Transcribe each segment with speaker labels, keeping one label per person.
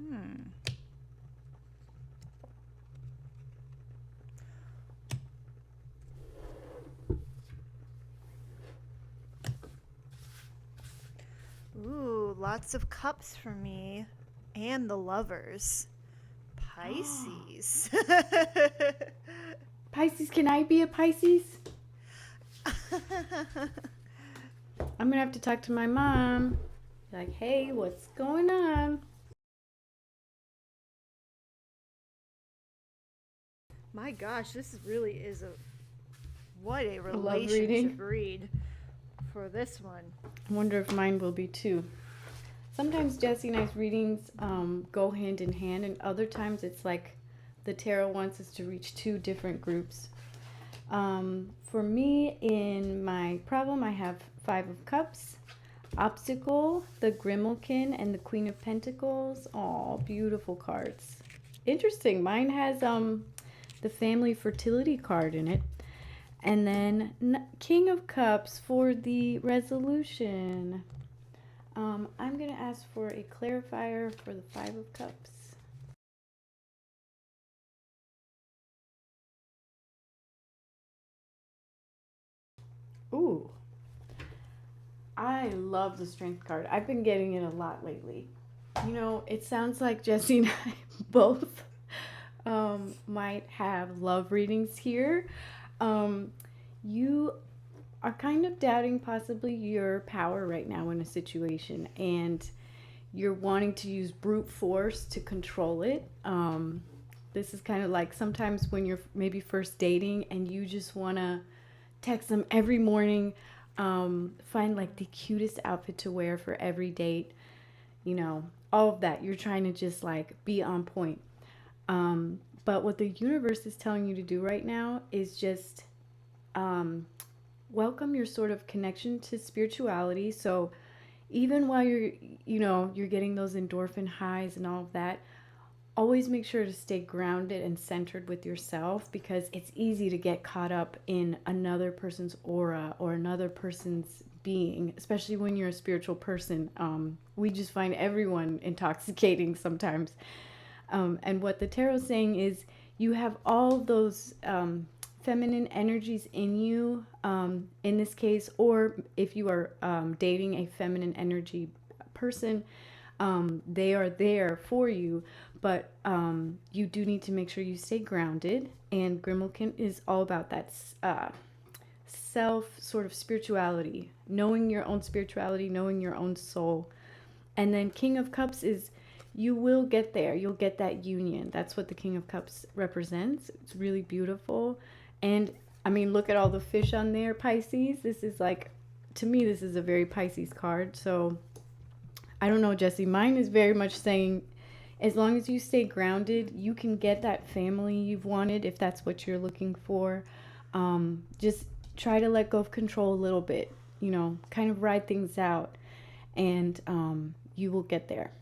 Speaker 1: Hmm. Ooh, lots of cups for me. And the lovers. Pisces.
Speaker 2: Pisces, can I be a Pisces? I'm gonna have to talk to my mom. Like, hey, what's going on?
Speaker 1: My gosh, this really is a what a
Speaker 2: A love
Speaker 1: relationship
Speaker 2: reading.
Speaker 1: read for this one.
Speaker 2: I wonder if mine will be too. Sometimes Jesse and I's readings go hand in hand, and other times it's like the tarot wants us to reach two different groups. For me, in my problem, I have Five of Cups, Obstacle, the Grimalkin, and the Queen of Pentacles. All beautiful cards. Interesting. Mine has the family fertility card in it. And then King of Cups for the resolution. I'm going to ask for a clarifier for the Five of Cups. Ooh, I love the Strength card. I've been getting it a lot lately. You know, it sounds like Jesse and I both might have love readings here. Um, you are kind of doubting possibly your power right now in a situation, and you're wanting to use brute force to control it. This is kind of like sometimes when you're maybe first dating and you just want to text them every morning, find like the cutest outfit to wear for every date, you know, all of that. You're trying to just like be on point. But what the universe is telling you to do right now is just um, welcome your sort of connection to spirituality. So even while you're getting those endorphin highs and all of that, always make sure to stay grounded and centered with yourself, because it's easy to get caught up in another person's aura or another person's being, especially when you're a spiritual person. We just find everyone intoxicating sometimes. And what the tarot is saying is you have all those feminine energies in you, in this case, or if you are dating a feminine energy person, they are there for you, but you do need to make sure you stay grounded. And Grimalkin is all about that self sort of spirituality, knowing your own spirituality, knowing your own soul. And then King of Cups is you will get there. You'll get that union. That's what the King of Cups represents. It's really beautiful. And I mean, look at all the fish on there, Pisces. This is like, to me, this is a very Pisces card. So I don't know, Jesse. Mine is very much saying, as long as you stay grounded, you can get that family you've wanted if that's what you're looking for. Just try to let go of control a little bit, kind of ride things out, and you will get there.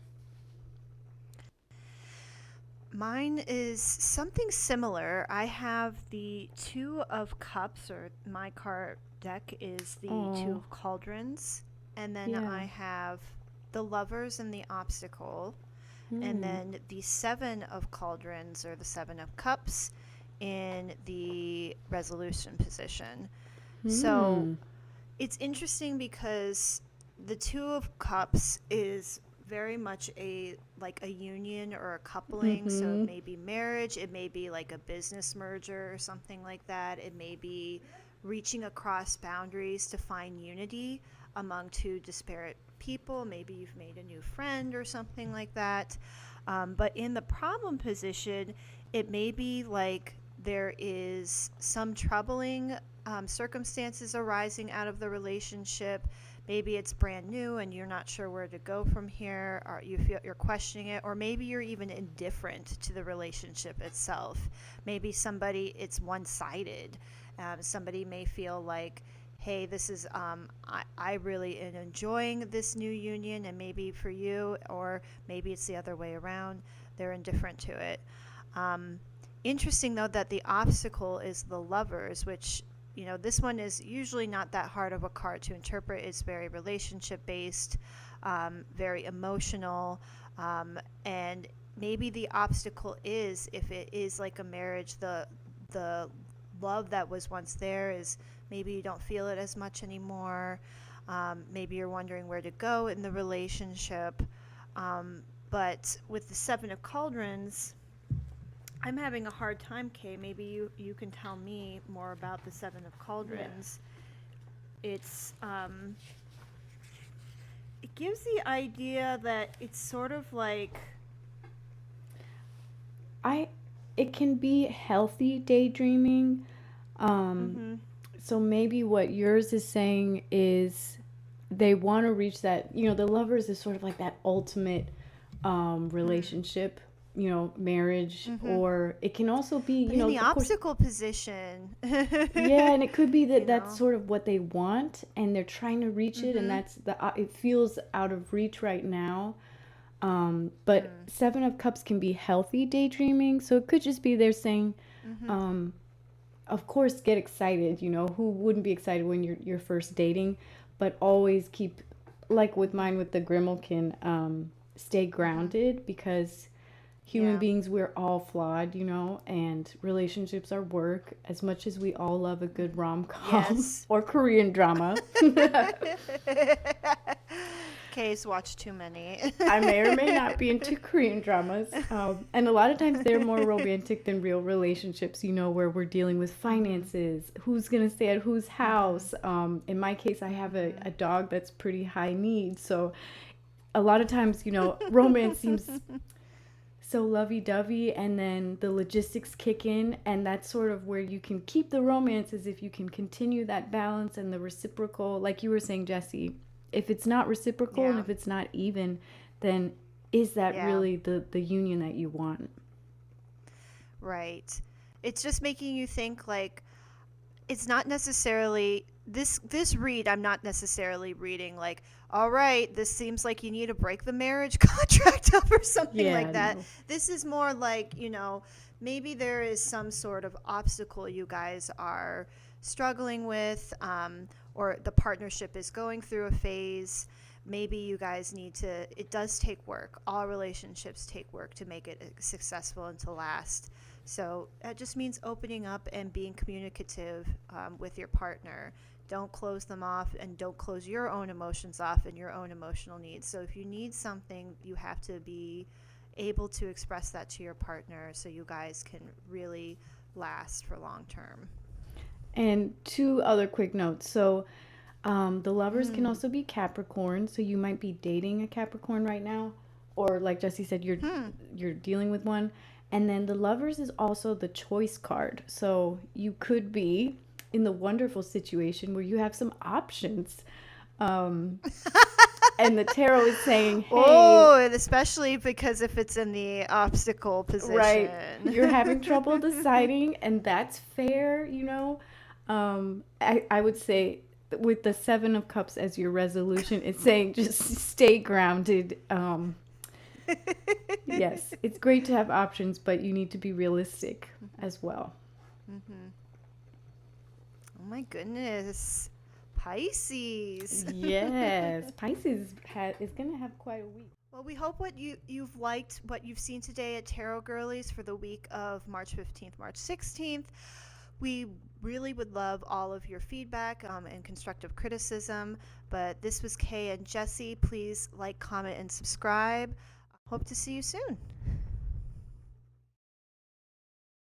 Speaker 1: Mine is something similar. I have the Two of Cups, or my card deck is the Two
Speaker 2: Oh,
Speaker 1: of Cauldrons. And then
Speaker 2: yeah.
Speaker 1: I have the Lovers and the Obstacle. And
Speaker 2: Hmm.
Speaker 1: then the Seven of Cauldrons, or the Seven of Cups, in the resolution position. So
Speaker 2: Hmm.
Speaker 1: it's interesting because the Two of Cups is very much a like a union or a coupling. So it
Speaker 2: Mm-hmm.
Speaker 1: may be marriage, it may be like a business merger or something like that. It may be reaching across boundaries to find unity among two disparate people. Maybe you've made a new friend or something like that. But in the problem position, it may be like there is some troubling circumstances arising out of the relationship. Maybe it's brand new and you're not sure where to go from here, or you feel you're questioning it, or maybe you're even indifferent to the relationship itself. Maybe somebody, it's one sided. Somebody may feel like, hey, this is, I really am enjoying this new union, and maybe for you, or maybe it's the other way around, they're indifferent to it. Um, Interesting though that the obstacle is the lovers, which this one is usually not that hard of a card to interpret. It's very relationship based, very emotional, and maybe the obstacle is, if it is like a marriage, the love that was once there is maybe you don't feel it as much anymore. Maybe you're wondering where to go in the relationship. But with the Seven of Cauldrons, I'm having a hard time, Kay. Maybe you can tell me more about the Seven of Cauldrons. Yeah. It gives the idea that it's sort of like
Speaker 2: it can be healthy daydreaming. So maybe what yours is saying is they want to reach that, the lovers is sort of like that ultimate relationship, marriage, or it can also be,
Speaker 1: in the obstacle position.
Speaker 2: Yeah, and it could be that that's sort of what they want and they're trying to reach it, and that's it feels out of reach right now. But Seven of Cups can be healthy daydreaming, so it could just be they're saying, of course, get excited. Who wouldn't be excited when you're first dating? But always keep, like with mine with the Grimalkin, stay grounded, because human beings, we're all flawed, and relationships are work. As much as we all love a good rom-com or Korean drama.
Speaker 1: Kay's watched too many.
Speaker 2: I may or may not be into Korean dramas. And a lot of times they're more romantic than real relationships, where we're dealing with finances, who's going to stay at whose house. In my case, I have a dog that's pretty high needs. So a lot of times, romance seems so lovey-dovey, and then the logistics kick in, and that's sort of where you can keep the romance, is if you can continue that balance and the reciprocal, like you were saying, Jessie. If it's not reciprocal and if it's not even, then is that really the union that you want?
Speaker 1: Right. It's just making you think, like, it's not necessarily this read. I'm not necessarily reading like, all right, this seems like you need to break the marriage contract up or something like that. No. This is more like, maybe there is some sort of obstacle you guys are struggling with, or the partnership is going through a phase. Maybe you guys need to, it does take work. All relationships take work to make it successful and to last. So that just means opening up and being communicative with your partner. Don't close them off, and don't close your own emotions off and your own emotional needs. So if you need something, you have to be able to express that to your partner so you guys can really last for long term.
Speaker 2: And 2 other quick notes. So the lovers can also be Capricorn. So you might be dating a Capricorn right now, or like Jessie said, you're dealing with one. And then the lovers is also the choice card. So you could be in the wonderful situation where you have some options. And the tarot is saying, hey.
Speaker 1: Oh, and especially because if it's in the obstacle position.
Speaker 2: Right. You're having trouble deciding, and that's fair, I would say with the Seven of Cups as your resolution, it's saying just stay grounded. Yes, it's great to have options, but you need to be realistic as well.
Speaker 1: Oh my goodness. Pisces.
Speaker 2: Yes, Pisces is going to have quite a week.
Speaker 1: Well, we hope you've liked what you've seen today at Tarot Girlies for the week of March 15th, March 16th. We really would love all of your feedback and constructive criticism. But this was Kay and Jessie. Please like, comment, and subscribe. Hope to see you soon.